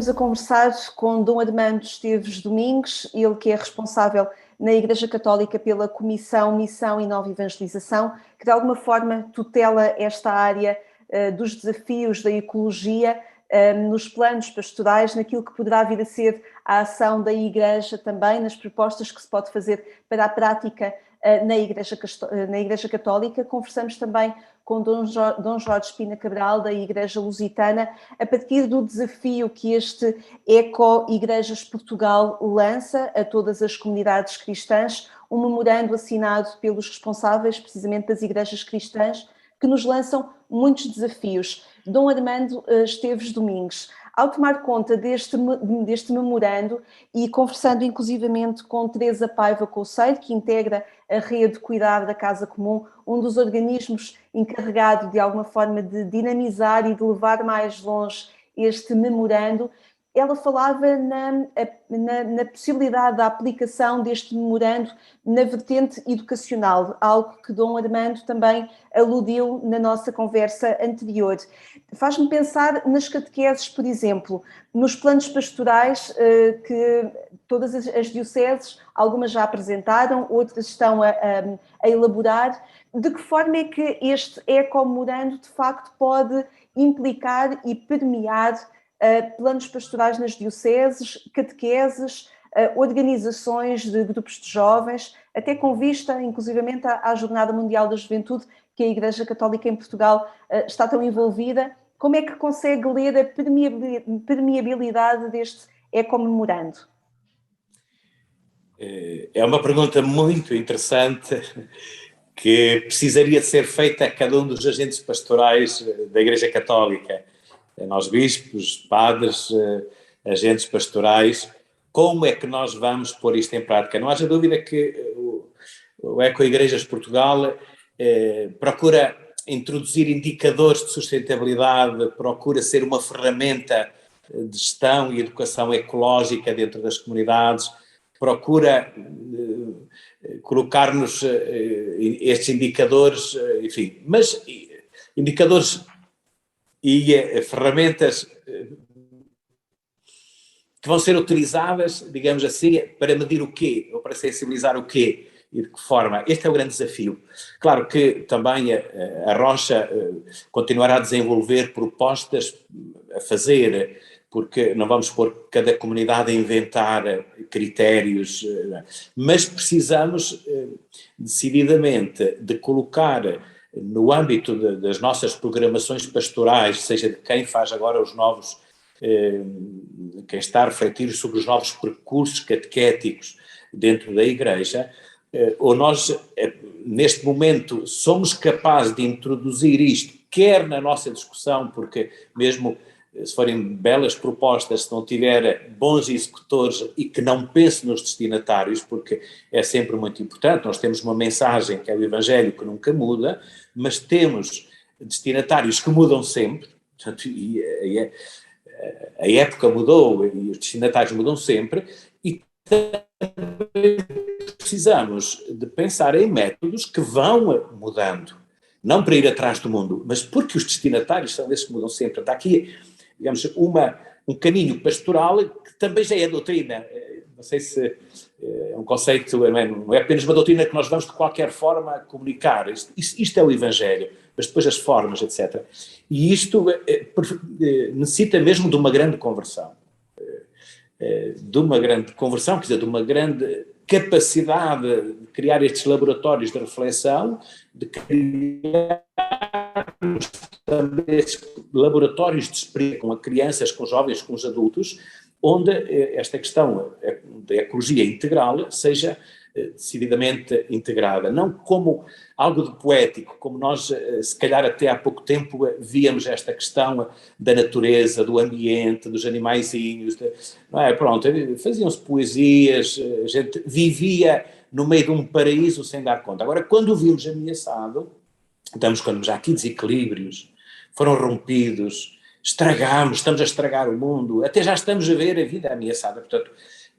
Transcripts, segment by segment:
estamos a conversar com Dom Armando Esteves Domingues, ele que é responsável na Igreja Católica pela Comissão Missão e Nova Evangelização, que de alguma forma tutela esta área dos desafios da ecologia nos planos pastorais, naquilo que poderá vir a ser a ação da Igreja também, nas propostas que se pode fazer para a prática na Igreja Católica. Conversamos também com Dom Jorge Espina Cabral, da Igreja Lusitana, a partir do desafio que este Eco-Igrejas Portugal lança a todas as comunidades cristãs, um memorando assinado pelos responsáveis, precisamente das igrejas cristãs, que nos lançam muitos desafios. Dom Armando Esteves Domingues, ao tomar conta deste memorando e conversando inclusivamente com Teresa Paiva Couceiro, que integra a rede Cuidar da Casa Comum, um dos organismos encarregado de alguma forma de dinamizar e de levar mais longe este memorando, ela falava na possibilidade da aplicação deste memorando na vertente educacional, algo que Dom Armando também aludiu na nossa conversa anterior. Faz-me pensar nas catequeses, por exemplo, nos planos pastorais que todas as dioceses, algumas já apresentaram, outras estão a elaborar. De que forma é que este ecomemorando de facto pode implicar e permear planos pastorais nas dioceses, catequeses, organizações de grupos de jovens, até com vista, inclusivamente, à Jornada Mundial da Juventude, que a Igreja Católica em Portugal está tão envolvida? Como é que consegue ler a permeabilidade deste ecomemorando? É uma pergunta muito interessante que precisaria de ser feita a cada um dos agentes pastorais da Igreja Católica. Nós bispos, padres, agentes pastorais, como é que nós vamos pôr isto em prática? Não haja dúvida que o Eco-Igrejas Portugal procura introduzir indicadores de sustentabilidade, procura ser uma ferramenta de gestão e educação ecológica dentro das comunidades, procura colocar-nos estes indicadores, enfim, mas indicadores e ferramentas que vão ser utilizadas, digamos assim, para medir o quê? Ou para sensibilizar o quê? E de que forma? Este é o grande desafio. Claro que também a Rocha continuará a desenvolver propostas a fazer, porque não vamos pôr cada comunidade a inventar critérios, mas precisamos decididamente de colocar no âmbito das nossas programações pastorais, seja de quem faz agora os novos, quem está a refletir sobre os novos percursos catequéticos dentro da Igreja, ou nós, neste momento, somos capazes de introduzir isto, quer na nossa discussão, porque mesmo se forem belas propostas, se não tiver bons executores e que não pense nos destinatários, porque é sempre muito importante, nós temos uma mensagem que é o Evangelho que nunca muda, mas temos destinatários que mudam sempre, portanto, a época mudou e os destinatários mudam sempre, e também precisamos de pensar em métodos que vão mudando, não para ir atrás do mundo, mas porque os destinatários são esses que mudam sempre. Está aqui, digamos, um caminho pastoral que também já é doutrina. Não sei se é um conceito, não é apenas uma doutrina que nós vamos de qualquer forma comunicar. Isto é o Evangelho, mas depois as formas, etc. E isto necessita mesmo de uma grande conversão. Quer dizer, de uma grande capacidade de criar estes laboratórios de reflexão, de criar também estes laboratórios de experiência com crianças, com jovens, com os adultos, onde esta questão da ecologia integral seja decididamente integrada, não como algo de poético, como nós, se calhar até há pouco tempo, víamos esta questão da natureza, do ambiente, dos animaizinhos, não é? Pronto, faziam-se poesias, a gente vivia no meio de um paraíso sem dar conta. Agora, quando o vimos ameaçado, quando já aqui desequilíbrios foram rompidos, estamos a estragar o mundo, até já estamos a ver a vida ameaçada, portanto,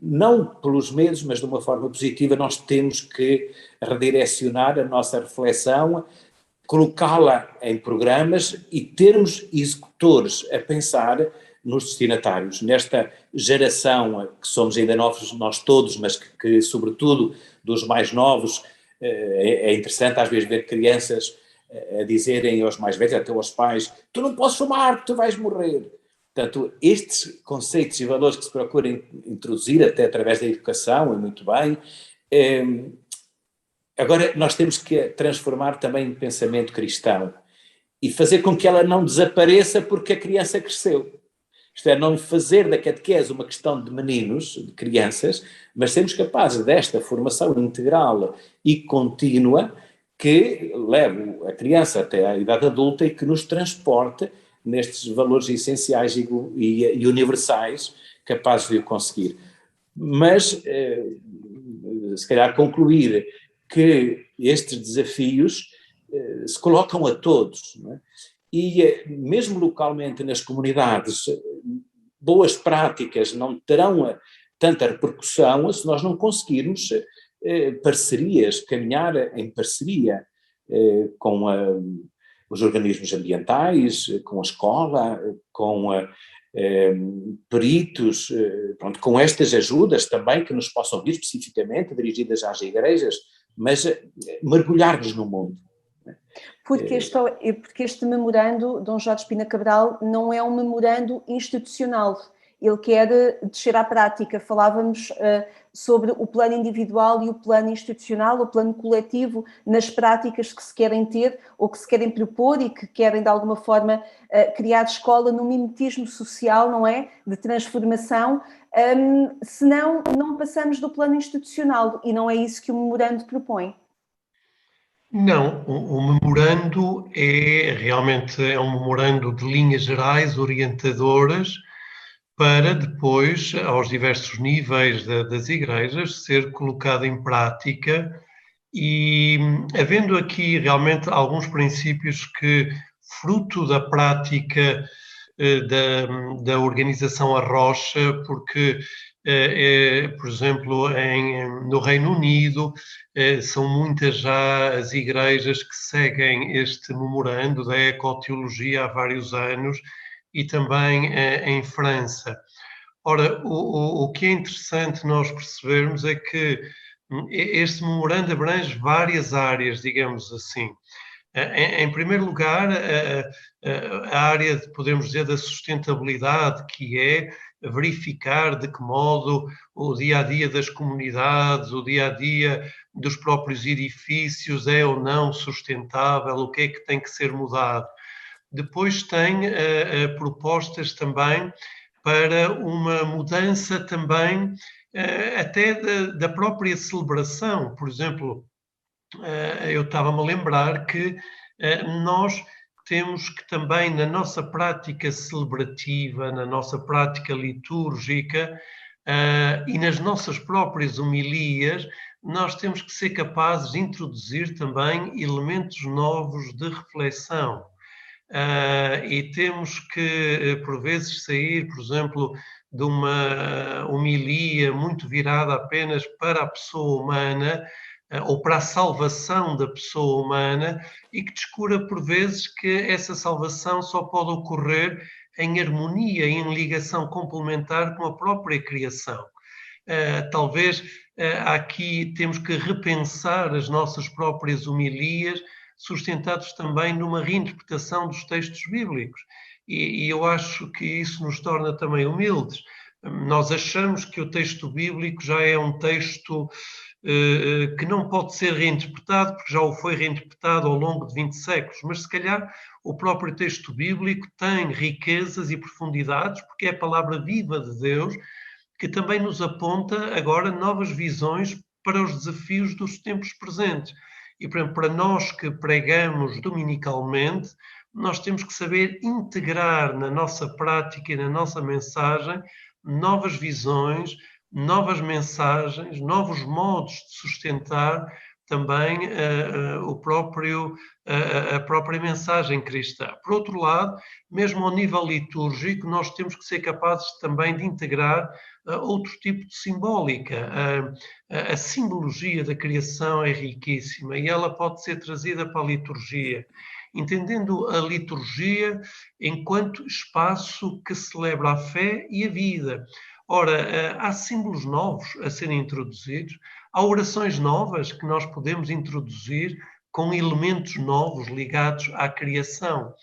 não pelos medos, mas de uma forma positiva, nós temos que redirecionar a nossa reflexão, colocá-la em programas e termos executores a pensar nos destinatários. Nesta geração, que somos ainda novos nós todos, mas que sobretudo dos mais novos, é interessante às vezes ver crianças a dizerem aos mais velhos, até aos pais, tu não podes fumar, porque tu vais morrer. Portanto, estes conceitos e valores que se procura introduzir, até através da educação, é muito bem. Agora, nós temos que transformar também em pensamento cristão e fazer com que ela não desapareça porque a criança cresceu. Isto é, não fazer da catequese uma questão de meninos, de crianças, mas sermos capazes desta formação integral e contínua que leve a criança até à idade adulta e que nos transporte nestes valores essenciais e universais, capazes de o conseguir. Mas, se calhar, concluir que estes desafios se colocam a todos, não é? E mesmo localmente nas comunidades, boas práticas não terão tanta repercussão se nós não conseguirmos parcerias, caminhar em parceria com os organismos ambientais, com a escola, com peritos, pronto, com estas ajudas também que nos possam vir especificamente dirigidas às igrejas, mas mergulhar-nos no mundo. Porque este memorando, Dom Jorge Pina Cabral, não é um memorando institucional. Ele quer descer à prática. Falávamos sobre o plano individual e o plano institucional, o plano coletivo, nas práticas que se querem ter ou que se querem propor e que querem, de alguma forma, criar escola no mimetismo social, não é? De transformação. Senão, não passamos do plano institucional e não é isso que o memorando propõe. Não, o memorando realmente é um memorando de linhas gerais, orientadoras, para depois, aos diversos níveis das igrejas, ser colocado em prática e havendo aqui realmente alguns princípios que, fruto da prática da organização Arrocha, porque, por exemplo, no Reino Unido, são muitas já as igrejas que seguem este memorando da ecoteologia há vários anos e também em França. Ora, o que é interessante nós percebermos é que este memorando abrange várias áreas, digamos assim. Em primeiro lugar, a área, podemos dizer, da sustentabilidade, que é verificar de que modo o dia-a-dia das comunidades, o dia-a-dia dos próprios edifícios é ou não sustentável, o que é que tem que ser mudado. Depois tem propostas também para uma mudança também até da própria celebração. Por exemplo, eu estava-me a lembrar que nós temos que também, na nossa prática celebrativa, na nossa prática litúrgica e nas nossas próprias homilias, nós temos que ser capazes de introduzir também elementos novos de reflexão. E temos que, por vezes, sair, por exemplo, de uma homilia muito virada apenas para a pessoa humana, ou para a salvação da pessoa humana, e que descura por vezes que essa salvação só pode ocorrer em harmonia, em ligação complementar com a própria criação. Talvez aqui temos que repensar as nossas próprias homilias, sustentados também numa reinterpretação dos textos bíblicos. E eu acho que isso nos torna também humildes. Nós achamos que o texto bíblico já é um texto que não pode ser reinterpretado, porque já o foi reinterpretado ao longo de 20 séculos, mas se calhar o próprio texto bíblico tem riquezas e profundidades, porque é a palavra viva de Deus, que também nos aponta agora novas visões para os desafios dos tempos presentes. E, por exemplo, para nós que pregamos dominicalmente, nós temos que saber integrar na nossa prática e na nossa mensagem novas visões, novas mensagens, novos modos de sustentar também a própria mensagem cristã. Por outro lado, mesmo ao nível litúrgico, nós temos que ser capazes também de integrar outro tipo de simbólica. A simbologia da criação é riquíssima e ela pode ser trazida para a liturgia. entendendo a liturgia enquanto espaço que celebra a fé e a vida. Ora, há símbolos novos a serem introduzidos, há orações novas que nós podemos introduzir com elementos novos ligados à criação.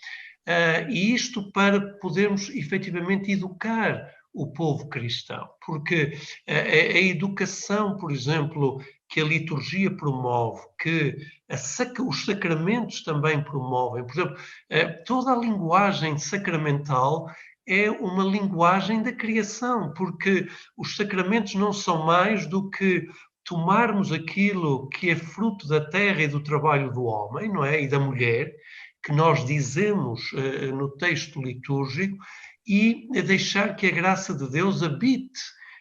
E isto para podermos efetivamente educar o povo cristão, porque a educação, por exemplo, que a liturgia promove, que os sacramentos também promovem, por exemplo, toda a linguagem sacramental é uma linguagem da criação, porque os sacramentos não são mais do que tomarmos aquilo que é fruto da terra e do trabalho do homem, não é? E da mulher, que nós dizemos no texto litúrgico, e deixar que a graça de Deus habite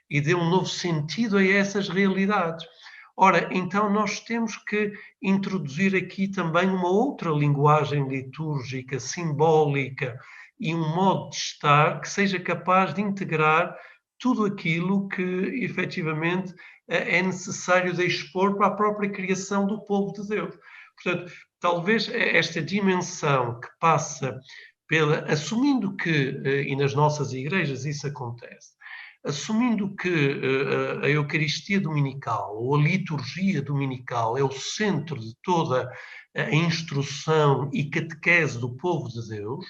e dê um novo sentido a essas realidades. Ora, então nós temos que introduzir aqui também uma outra linguagem litúrgica, simbólica, e um modo de estar que seja capaz de integrar tudo aquilo que efetivamente é necessário de expor para a própria criação do povo de Deus. Portanto, talvez esta dimensão que passa assumindo que, e nas nossas igrejas isso acontece, assumindo que a Eucaristia Dominical ou a liturgia dominical é o centro de toda a instrução e catequese do povo de Deus,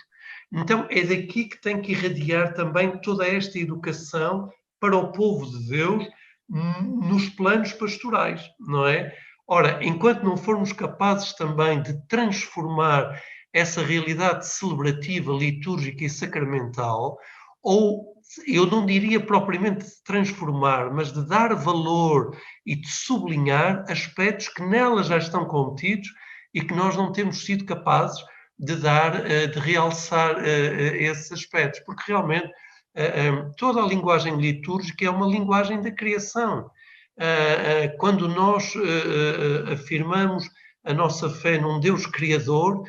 então é daqui que tem que irradiar também toda esta educação para o povo de Deus nos planos pastorais, não é? Ora, enquanto não formos capazes também de transformar essa realidade celebrativa, litúrgica e sacramental, ou eu não diria propriamente de transformar, mas de dar valor e de sublinhar aspectos que nela já estão contidos e que nós não temos sido capazes de de realçar esses aspectos, porque realmente toda a linguagem litúrgica é uma linguagem da criação. Quando nós afirmamos a nossa fé num Deus criador,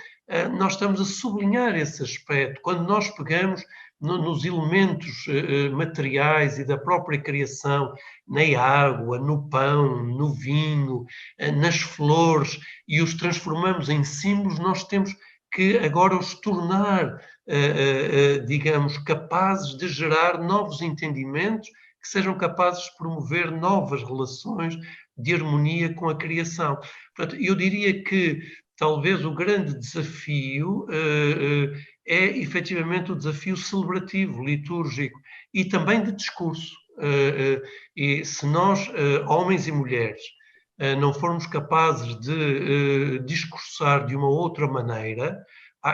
nós estamos a sublinhar esse aspecto. Quando nós pegamos nos elementos materiais e da própria criação, na água, no pão, no vinho, nas flores, e os transformamos em símbolos, nós temos que agora os tornar, digamos, capazes de gerar novos entendimentos que sejam capazes de promover novas relações de harmonia com a criação. Portanto, eu diria que talvez o grande desafio é efetivamente o desafio celebrativo, litúrgico e também de discurso. E se nós, homens e mulheres, não formos capazes de discursar de uma outra maneira,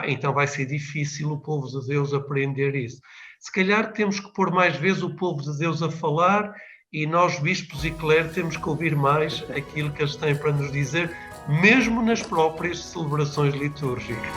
então vai ser difícil o povo de Deus aprender isso. Se calhar temos que pôr mais vezes o povo de Deus a falar e nós, bispos e clero, temos que ouvir mais aquilo que eles têm para nos dizer, mesmo nas próprias celebrações litúrgicas.